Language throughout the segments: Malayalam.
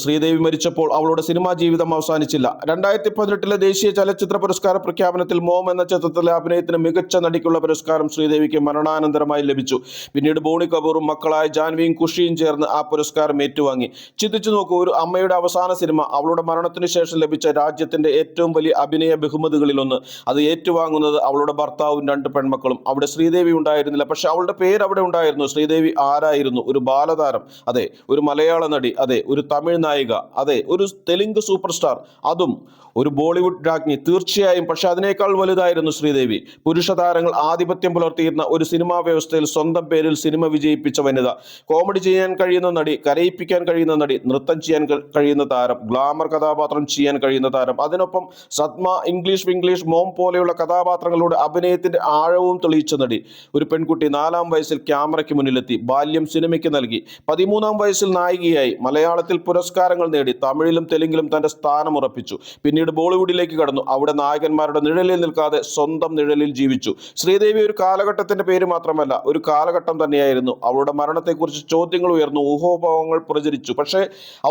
ശ്രീദേവി മരിച്ചപ്പോൾ അവളുടെ സിനിമാ ജീവിതം അവസാനിച്ചില്ല. 2018 ദേശീയ ചലച്ചിത്ര പുരസ്കാര പ്രഖ്യാപനത്തിൽ മോം എന്ന ചിത്രത്തിലെ അഭിനയത്തിന് മികച്ച നടിക്കുള്ള പുരസ്കാരം ശ്രീദേവിക്ക് മരണാനന്തരമായി ലഭിച്ചു. പിന്നീട് ബോണി കപൂറും മക്കളായ ജാൻവിയും ഖുഷിയും ചേർന്ന് ആ പുരസ്കാരം ഏറ്റുവാങ്ങി. ചിന്തിച്ചു നോക്കൂ, ഒരു അമ്മയുടെ അവസാന സിനിമ, അവളുടെ മരണത്തിന് ശേഷം ലഭിച്ച രാജ്യത്തിന്റെ ഏറ്റവും വലിയ അഭിനയ ബഹുമതികളിലൊന്ന്, അത് ഏറ്റുവാങ്ങുന്നത് അവളുടെ ഭർത്താവും 2 പെൺമക്കളും. അവിടെ ശ്രീദേവി ഉണ്ടായിരുന്നില്ല, പക്ഷെ അവളുടെ പേര് അവിടെ ഉണ്ടായിരുന്നു. ശ്രീദേവി ആരായിരുന്നു? ഒരു ബാലതാരം, അതെ. ഒരു മലയാള നടി, അതെ. ഒരു തമിഴ് നായിക, അതെ. ഒരു തെലുങ്ക് സൂപ്പർ സ്റ്റാർ, അതും ഒരു ബോളിവുഡ് രാജ്ഞി, തീർച്ചയായും. പക്ഷെ അതിനേക്കാൾ വലുതായിരുന്നു ശ്രീദേവി. പുരുഷ താരങ്ങൾ ആധിപത്യം പുലർത്തിയിരുന്ന ഒരു സിനിമാ വ്യവസ്ഥയിൽ സ്വന്തം പേരിൽ സിനിമ വിജയിപ്പിച്ച വനിത. കോമഡി ചെയ്യാൻ കഴിയുന്ന നടി, കരയിപ്പിക്കാൻ കഴിയുന്ന നടി, നൃത്തം ചെയ്യാൻ കഴിയുന്ന താരം, ഗ്ലാമർ കഥാപാത്രം ചെയ്യാൻ കഴിയുന്ന താരം. അതിനൊപ്പം സദ്മ, ഇംഗ്ലീഷ് വിംഗ്ലീഷ്, മോം പോലെയുള്ള കഥാപാത്രങ്ങളുടെ അഭിനയത്തിന്റെ ആഴവും തെളിയിച്ച നടി. ഒരു പെൺകുട്ടി 4-ാം വയസ്സിൽ ക്യാമറയ്ക്ക് മുന്നിലെത്തി, ബാല്യം സിനിമയ്ക്ക് നൽകി. 13-ാം വയസ്സിൽ നായികയായി, മലയാളത്തിൽ പുരസ്കാരങ്ങൾ നേടി, തമിഴിലും തെലുങ്കിലും തന്റെ സ്ഥാനം ഉറപ്പിച്ചു. പിന്നീട് ബോളിവുഡിലേക്ക് കടന്നു. അവിടെ നായകന്മാരുടെ നിഴലിൽ നിൽക്കാതെ സ്വന്തം നിഴലിൽ ജീവിച്ചു. ശ്രീദേവി ഒരു കാലഘട്ടത്തിന്റെ പേര് മാത്രമല്ല, ഒരു കാലഘട്ടം തന്നെയായിരുന്നു. അവളുടെ മരണത്തെക്കുറിച്ച് ചോദ്യങ്ങൾ ഉയർന്നു, ഊഹാപോഹങ്ങൾ പ്രചരിച്ചു. പക്ഷേ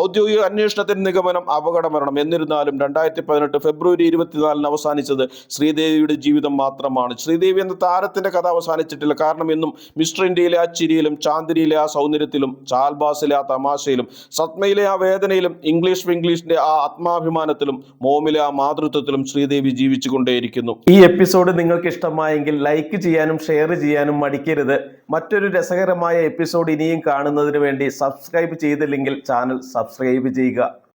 ഔദ്യോഗിക അന്വേഷണത്തിന്റെ നിഗമനം അപകട മരണം. എന്നിരുന്നാലും 2018 ഫെബ്രുവരി 24 അവസാനിച്ചത് ശ്രീദേവിയുടെ ജീവിതം മാത്രമാണ്. ശ്രീദേവി എന്ന താരത്തിന്റെ കഥ അവസാനിച്ചിട്ടില്ല. കാരണം ഇന്നും മിസ്റ്റർ ഇന്ത്യയിലെ ആ ചിരിയിലും, ചാന്ദിനിയിലെ ആ സൗന്ദര്യത്തിലും, ചാൽബാസിലെ ആ തമാശയിലും, സത്മയിലെ ആ വേദനയിലും, ഇംഗ്ലീഷ് വിംഗ്ലീഷിന്റെ ആ ആത്മാഭിമാനത്തിലും, മോമിലെ ആ മാതൃത്വത്തിലും ശ്രീദേവി ജീവിച്ചുകൊണ്ടേയിരിക്കുന്നു. ഈ എപ്പിസോഡ് നിങ്ങൾക്ക് ഇഷ്ടമായെങ്കിൽ ലൈക്ക് ചെയ്യാനും ഷെയർ ചെയ്യാനും മടിക്കരുത്. മറ്റൊരു രസകരമായ എപ്പിസോഡ് ഇനിയും കാണുന്നതിന് വേണ്ടി സബ്സ്ക്രൈബ് ചെയ്തില്ലെങ്കിൽ ചാനൽ സബ്സ്ക്രൈബ് ചെയ്യുക.